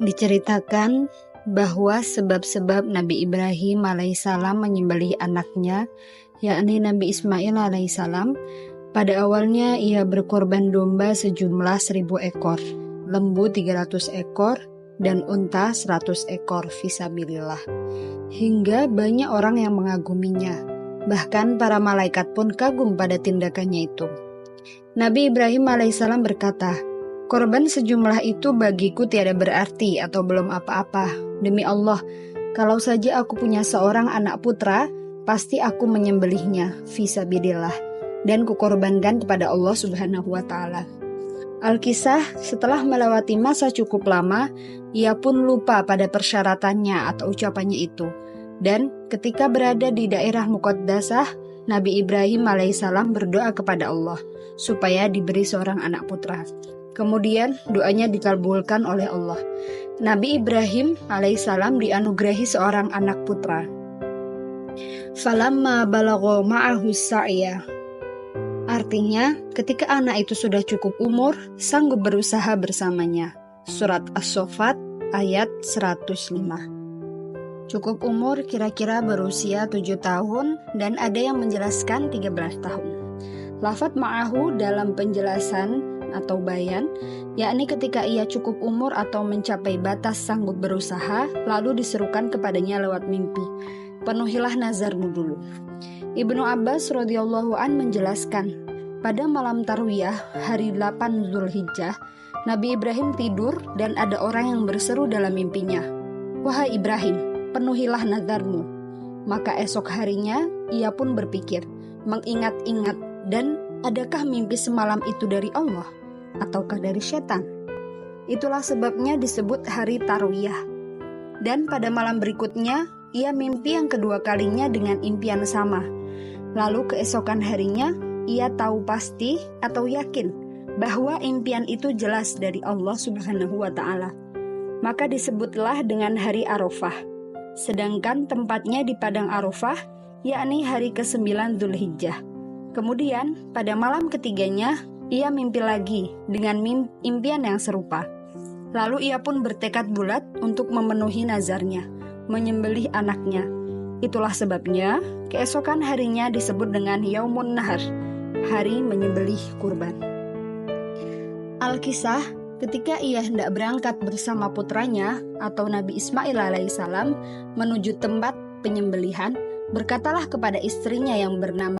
Diceritakan bahwa sebab-sebab Nabi Ibrahim alaihissalam menyembelih anaknya, yakni Nabi Ismail alaihissalam. Pada awalnya ia berkorban domba sejumlah 1000 ekor, lembu 300 ekor, dan unta 100 ekor fisabilillah. Hingga banyak orang yang mengaguminya. Bahkan para malaikat pun kagum pada tindakannya itu. Nabi Ibrahim alaihissalam berkata, "Korban sejumlah itu bagiku tiada berarti atau belum apa-apa. Demi Allah, kalau saja aku punya seorang anak putra, pasti aku menyembelihnya fisabilillah dan kukorbankan kepada Allah Subhanahu wa taala." Alkisah, setelah melewati masa cukup lama, ia pun lupa pada persyaratannya atau ucapannya itu. Dan ketika berada di daerah Muqaddasah, Nabi Ibrahim alaihissalam berdoa kepada Allah supaya diberi seorang anak putra. Kemudian doanya dikabulkan oleh Allah. Nabi Ibrahim alaihissalam dianugerahi seorang anak putra. Falamma balagha ma'ahu sa'ya. Artinya, ketika anak itu sudah cukup umur, sanggup berusaha bersamanya. Surat As-Saffat ayat 105. Cukup umur kira-kira berusia 7 tahun dan ada yang menjelaskan 13 tahun. Lafadz ma'ahu dalam penjelasan atau bayan, yakni ketika ia cukup umur atau mencapai batas sanggup berusaha, lalu diserukan kepadanya lewat mimpi, "Penuhilah nazarmu dulu." Ibnu Abbas radhiyallahu an menjelaskan, pada malam tarwiyah hari 8 Zulhijjah, Nabi Ibrahim tidur dan ada orang yang berseru dalam mimpinya, "Wahai Ibrahim, penuhilah nazarmu." Maka esok harinya ia pun berpikir, mengingat-ingat, dan adakah mimpi semalam itu dari Allah ataukah dari setan? Itulah sebabnya disebut hari tarwiyah. Dan pada malam berikutnya, ia mimpi yang kedua kalinya dengan impian sama. Lalu keesokan harinya, ia tahu pasti atau yakin bahwa impian itu jelas dari Allah Subhanahu wa ta'ala. Maka disebutlah dengan hari Arafah. Sedangkan tempatnya di Padang Arafah, yakni hari ke-9 Zulhijjah. Kemudian pada malam ketiganya, ia mimpi lagi dengan impian yang serupa. Lalu ia pun bertekad bulat untuk memenuhi nazarnya, menyembelih anaknya. Itulah sebabnya keesokan harinya disebut dengan Yaumun Nahar, hari menyembelih kurban. Alkisah, ketika ia hendak berangkat bersama putranya atau Nabi Ismail alaihissalam menuju tempat penyembelihan, berkatalah kepada istrinya yang bernama